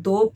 2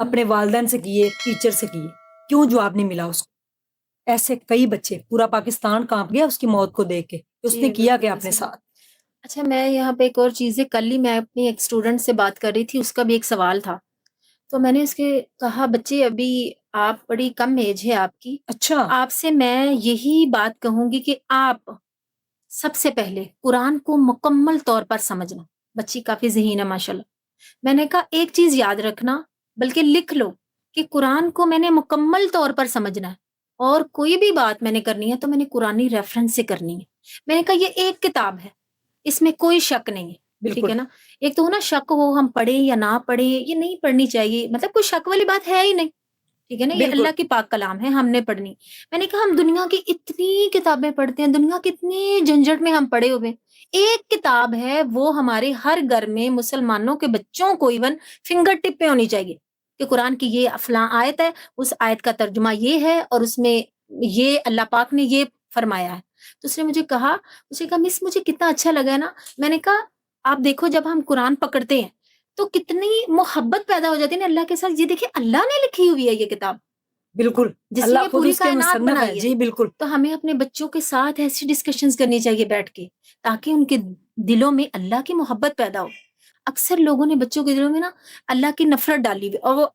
اپنے والدین سے کیے، ٹیچر سے کیے، کیوں جواب نہیں ملا اس کو؟ ایسے کئی بچے، پورا پاکستان کانپ گیا اس کی موت کو دیکھ کے کہ اس نے جی کیا کیا بالکل اپنے صحیح۔ ساتھ۔ اچھا میں یہاں پہ ایک اور چیز ہے، کل ہی میں اپنی ایک اسٹوڈنٹ سے بات کر رہی تھی، اس کا بھی ایک سوال تھا، تو میں نے اس کے کہا بچے ابھی آپ بڑی کم ایج ہے آپ کی، اچھا، آپ سے میں یہی بات کہوں گی کہ آپ سب سے پہلے قرآن کو مکمل طور پر سمجھنا۔ بچی کافی ذہین ہے ماشاءاللہ۔ میں نے کہا ایک چیز یاد رکھنا، بلکہ لکھ لو کہ قرآن کو میں نے مکمل طور پر سمجھنا ہے، اور کوئی بھی بات میں نے کرنی ہے تو میں نے قرآنی ریفرنس سے کرنی ہے۔ میں نے کہا یہ ایک کتاب ہے، اس میں کوئی شک نہیں ہے، ٹھیک بالکل ہے نا؟ ایک تو ہو نا شک ہو، ہم پڑھیں یا نہ پڑھیں، یہ نہیں پڑھنی چاہیے، مطلب کوئی شک والی بات ہے ہی نہیں، ٹھیک ہے نا؟ یہ بالکل اللہ کی پاک کلام ہے، ہم نے پڑھنی۔ میں نے کہا ہم دنیا کی اتنی کتابیں پڑھتے ہیں، دنیا کی اتنی جھنجھٹ میں ہم پڑے ہوئے ہیں، ایک کتاب ہے وہ ہمارے ہر گھر میں مسلمانوں کے بچوں کو ایون فنگر ٹپ پہ ہونی چاہیے کہ قرآن کی یہ فلاں آیت ہے، اس آیت کا ترجمہ یہ ہے، اور اس میں یہ اللہ پاک نے یہ فرمایا ہے۔ تو اس نے مجھے کہا، مس مجھے کتنا اچھا لگا ہے نا۔ میں نے کہا آپ دیکھو جب ہم قرآن پکڑتے ہیں تو کتنی محبت پیدا ہو جاتی ہے نا اللہ کے ساتھ۔ یہ دیکھیں اللہ نے لکھی ہوئی ہے یہ کتاب، بالکل، جس اللہ نے خود پوری اس کے کائنات مصنف ہے، بنائی ہے۔ جی بالکل تو ہمیں اپنے بچوں کے ساتھ ایسی ڈسکشنز کرنی چاہیے بیٹھ کے، تاکہ ان کے دلوں میں اللہ کی محبت پیدا ہو۔ اکثر لوگوں نے بچوں کے دلوں میں نا اللہ کی نفرت ڈالی ہوئی، اور وہ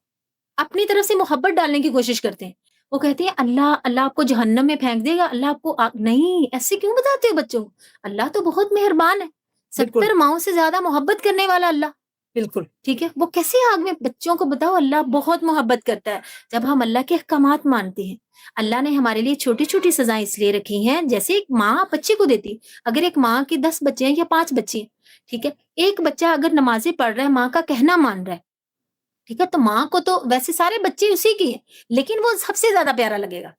اپنی طرف سے محبت ڈالنے کی کوشش کرتے ہیں۔ وہ کہتے ہیں اللہ اللہ آپ کو جہنم میں پھینک دے گا، اللہ آپ کو نہیں، ایسے کیوں بتاتے ہو بچوں کو؟ اللہ تو بہت مہربان ہے، بالکل 70 ماؤں سے زیادہ محبت کرنے والا اللہ، بالکل ٹھیک ہے؟ وہ کیسے آگ میں بچوں کو بتاؤ اللہ بہت محبت کرتا ہے جب ہم اللہ کے احکامات مانتے ہیں۔ اللہ نے ہمارے لیے چھوٹی چھوٹی سزائیں اس لیے رکھی ہیں، جیسے ایک ماں بچے کو دیتی، اگر ایک ماں کی 10 بچے ہیں یا 5 بچے ہیں، ٹھیک ہے، ایک بچہ اگر نمازیں پڑھ رہا ہے، ماں کا کہنا مان رہا ہے، ٹھیک ہے، تو ماں کو تو ویسے سارے بچے اسی کی ہیں، لیکن وہ سب سے زیادہ پیارا لگے گا۔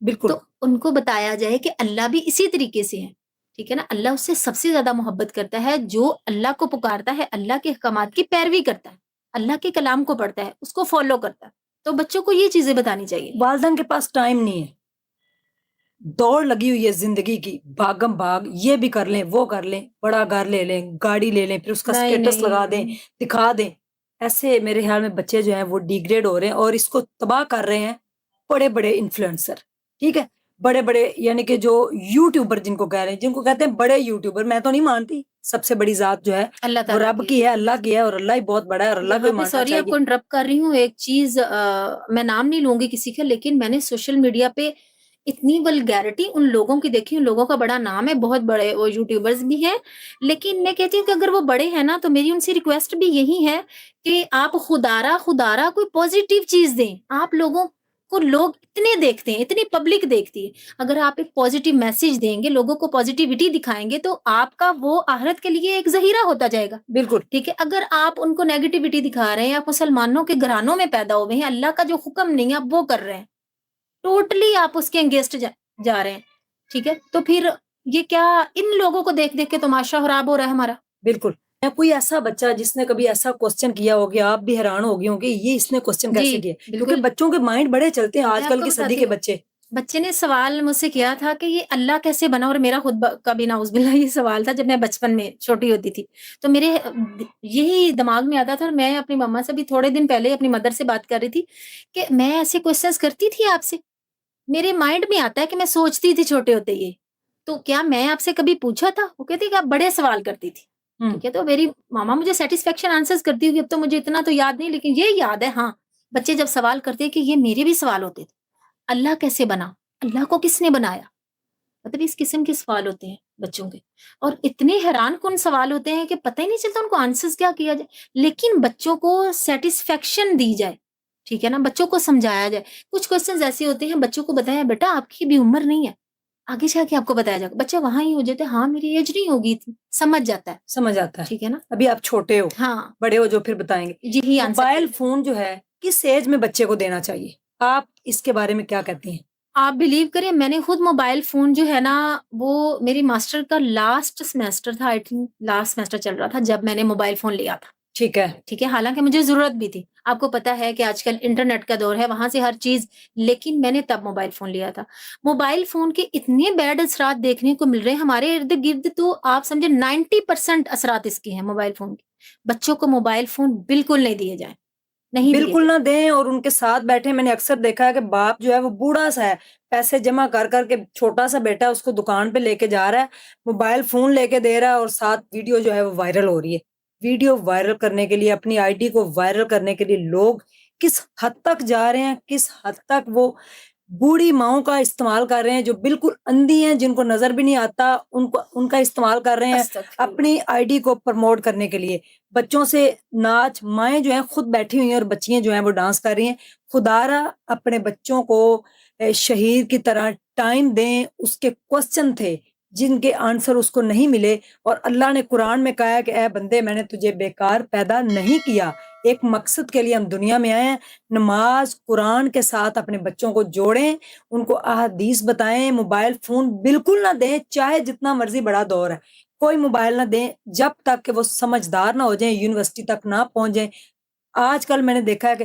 بالکل تو ان کو بتایا جائے کہ اللہ بھی اسی طریقے سے ہے، ٹھیک ہے نا؟ اللہ اس سے سب سے زیادہ محبت کرتا ہے جو اللہ کو پکارتا ہے، اللہ کے احکامات کی پیروی کرتا ہے، اللہ کے کلام کو پڑھتا ہے، اس کو فالو کرتا ہے۔ تو بچوں کو یہ چیزیں بتانی چاہیے۔ والدین کے پاس ٹائم نہیں ہے، دوڑ لگی ہوئی ہے زندگی کی، بھاگم بھاگ، یہ بھی کر لیں وہ کر لیں، بڑا گھر لے لیں، گاڑی لے لیں، پھر اس کا نہیں سٹیٹس لگا دیں، نہیں، دکھا دیں۔ ایسے میرے خیال میں بچے جو ہیں وہ ڈیگریڈ ہو رہے ہیں، اور اس کو تباہ کر رہے ہیں بڑے بڑے انفلوئنسر، ٹھیک ہے، بڑے بڑے، یعنی کہ جو یوٹیوبر جن کو کہہ رہے ہیں، جن کو کہتے ہیں بڑے یوٹیوبر، میں تو نہیں مانتی، سب سے بڑی ذات جو ہے اللہ وہ تعالیٰ رب کی۔ کی ہے، اللہ کی ہے، اور اللہ ہی بہت بڑا ہے، اور اللہ کو یہاں ہی پہ ماننا سوری آپ چاہیے۔ کو انٹرپٹ کر رہی ہوں، ایک چیز میں نام نہیں لوں گی کسی کا، لیکن میں نے سوشل میڈیا پہ اتنی ولگیرٹی ان لوگوں کی دیکھی، ان لوگوں کا بڑا نام ہے، بہت بڑے وہ یوٹیوبرز بھی ہیں، لیکن میں کہتی ہوں کہ اگر وہ بڑے ہیں نا تو میری ان سے ریکویسٹ بھی یہی ہے کہ آپ خدارا کوئی پازیٹیو چیز دیں۔ آپ لوگوں کو لوگ اتنے دیکھتے ہیں، اتنی پبلک دیکھتی ہے، اگر آپ ایک پازیٹیو میسج دیں گے، لوگوں کو پازیٹیوٹی دکھائیں گے، تو آپ کا وہ آخرت کے لیے ایک ذخیرہ ہوتا جائے گا، بالکل ٹھیک ہے؟ اگر آپ ان کو نیگیٹیوٹی دکھا رہے ہیں، آپ مسلمانوں کے گھرانوں میں پیدا ہوئے ہیں، اللہ کا جو حکم نہیں ہے آپ وہ کر رہے ہیں، ٹوٹلی آپ اس کے انگیسٹ جا رہے ہیں، ٹھیک ہے؟ تو پھر یہ کیا ان لوگوں کو دیکھ دیکھ کے تماشا خراب ہو رہا ہے ہمارا؟ بالکل، یا کوئی ایسا بچہ جس نے کبھی ایسا کوسچن کیا ہو کہ آپ بھی حیران ہو گئے ہوں کہ یہ اس نے کوسچن جی کیسے کیا، کیونکہ بالکل۔ بچوں کے مائنڈ بڑے چلتے ہیں میں آج آپ کل کو کی صدی بتاتی کے ہوں، بچے۔ بچے نے سوال مجھ سے کیا تھا کہ یہ اللہ کیسے بنا، اور میرا خود کا بھی نعوذ باللہ یہ سوال تھا جب میں بچپن میں چھوٹی ہوتی تھی، تو میرے یہی دماغ میں آتا تھا، اور میں اپنی مما سے بھی تھوڑے دن پہلے اپنی مدر سے بات کر رہی تھی کہ میں ایسے کوشچنس کرتی تھی آپ سے، میرے مائنڈ میں آتا ہے کہ میں سوچتی تھی چھوٹے ہوتے یہ، تو کیا میں آپ سے کبھی پوچھا تھا؟ وہ کہتی کہ آپ بڑے سوال کرتی تھی، ٹھیک ہے؟ تو میری ماما مجھے سیٹسفیکشن آنسرز کرتی ہوگی، اب تو مجھے اتنا تو یاد نہیں، لیکن یہ یاد ہے ہاں، بچے جب سوال کرتے ہیں کہ یہ میرے بھی سوال ہوتے تھے، اللہ کیسے بنا، اللہ کو کس نے بنایا، مطلب اس قسم کے سوال ہوتے ہیں بچوں کے، اور اتنے حیران کن سوال ہوتے ہیں کہ پتہ ہی نہیں چلتا ان کو آنسرز کیا کیا جائے، لیکن بچوں کو سیٹسفیکشن دی جائے، ٹھیک ہے نا، بچوں کو سمجھایا جائے۔ کچھ کوسچنز ایسے ہوتے ہیں بچوں کو بتایا بیٹا آپ کی بھی عمر نہیں ہے، آگے جا کے آپ کو بتایا جائے گا، بچہ وہاں ہی ہو جاتا ہے ہاں میری ایج نہیں ہوگی اتنی، سمجھ جاتا ہے، سمجھ آتا ہے، ٹھیک ہے نا؟ ابھی آپ چھوٹے ہو، ہاں بڑے ہو جو پھر بتائیں گے۔ یہی آنسر موبائل کریں۔ فون جو ہے کس ایج میں بچے کو دینا چاہیے، آپ اس کے بارے میں کیا کہتی ہیں؟ آپ بلیو کریں میں نے خود موبائل فون جو ہے نا وہ میری ماسٹر کا لاسٹ سیمیسٹر تھا، آئی تھنک لاسٹ سیمیسٹر چل رہا تھا جب میں نے موبائل فون لیا تھا، ٹھیک ہے، ٹھیک ہے؟ حالانکہ مجھے ضرورت بھی تھی، آپ کو پتا ہے کہ آج کل انٹرنیٹ کا دور ہے، وہاں سے ہر چیز، لیکن میں نے تب موبائل فون لیا تھا۔ موبائل فون کے اتنے بیڈ اثرات دیکھنے کو مل رہے ہیں ہمارے ارد گرد، تو آپ سمجھے 90% اثرات اس کے ہیں موبائل فون کے۔ بچوں کو موبائل فون بالکل نہیں دیے جائیں، نہیں دیے بالکل نہ دیں اور ان کے ساتھ بیٹھے. میں نے اکثر دیکھا ہے کہ باپ جو ہے وہ بوڑھا سا ہے, پیسے جمع کر کر کے چھوٹا سا بیٹا اس کو دکان پہ لے کے جا رہا ہے, موبائل فون لے کے دے رہا ہے اور ساتھ ویڈیو جو ہے وہ وائرل ہو رہی ہے. ویڈیو وائرل کرنے کے لیے, اپنی آئی ڈی کو وائرل کرنے کے لیے لوگ کس حد تک جا رہے ہیں, کس حد تک وہ بوڑھی ماؤں کا استعمال کر رہے ہیں جو بالکل اندھی ہیں, جن کو نظر بھی نہیں آتا, ان کا استعمال کر رہے ہیں استغفر اپنی آئی ڈی کو پروموٹ کرنے کے لیے. بچوں سے ناچ, مائیں جو ہیں خود بیٹھی ہوئی ہیں اور بچیاں جو ہیں وہ ڈانس کر رہی ہیں. خدا را اپنے بچوں کو شہید کی طرح ٹائم دیں. اس کے کوسچن تھے جن کے آنسر اس کو نہیں ملے, اور اللہ نے قرآن میں کہا ہے کہ اے بندے میں نے تجھے بیکار پیدا نہیں کیا, ایک مقصد کے لیے ہم دنیا میں آئے ہیں. نماز قرآن کے ساتھ اپنے بچوں کو جوڑیں, ان کو احادیث بتائیں. موبائل فون بالکل نہ دیں, چاہے جتنا مرضی بڑا دور ہے, کوئی موبائل نہ دیں جب تک کہ وہ سمجھدار نہ ہو جائیں, یونیورسٹی تک نہ پہنچ جائیں. آج کل میں نے دیکھا ہے کہ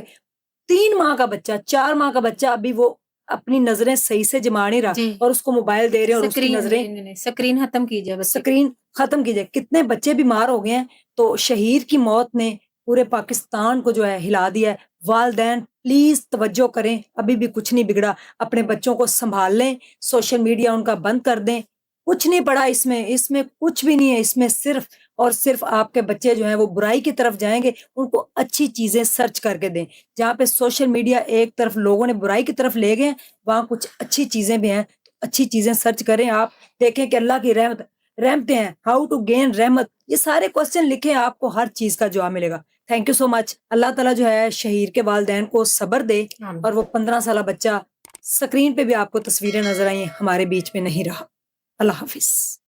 3 ماہ کا بچہ, 4 ماہ کا بچہ ابھی وہ اپنی نظریں صحیح سے جما نہیں رہا جی اور اس کو موبائل دے رہے ہیں اور اس کی سکرین نظریں نہیں سکرین ختم کیجیے بچے کی. سکرین ختم کی جائے. کتنے بچے بیمار ہو گئے ہیں. تو شہید کی موت نے پورے پاکستان کو جو ہے ہلا دیا ہے. والدین پلیز توجہ کریں, ابھی بھی کچھ نہیں بگڑا, اپنے بچوں کو سنبھال لیں, سوشل میڈیا ان کا بند کر دیں. کچھ نہیں پڑا اس میں کچھ بھی نہیں ہے. اس میں صرف اور صرف آپ کے بچے جو ہیں وہ برائی کی طرف جائیں گے. ان کو اچھی چیزیں سرچ کر کے دیں. جہاں پہ سوشل میڈیا ایک طرف لوگوں نے برائی کی طرف لے گئے, وہاں کچھ اچھی چیزیں بھی ہیں. اچھی چیزیں سرچ کریں. آپ دیکھیں کہ اللہ کی رحمتیں ہیں, ہاؤ ٹو گین رحمت, یہ سارے کوسچن لکھیں, آپ کو ہر چیز کا جواب ملے گا. تھینک یو سو مچ. اللہ تعالیٰ جو ہے شہید کے والدین کو صبر دے, آمین. اور وہ 15 سالہ بچہ, سکرین پہ بھی آپ کو تصویریں نظر آئیں, ہمارے بیچ میں نہیں رہا. اللہ حافظ.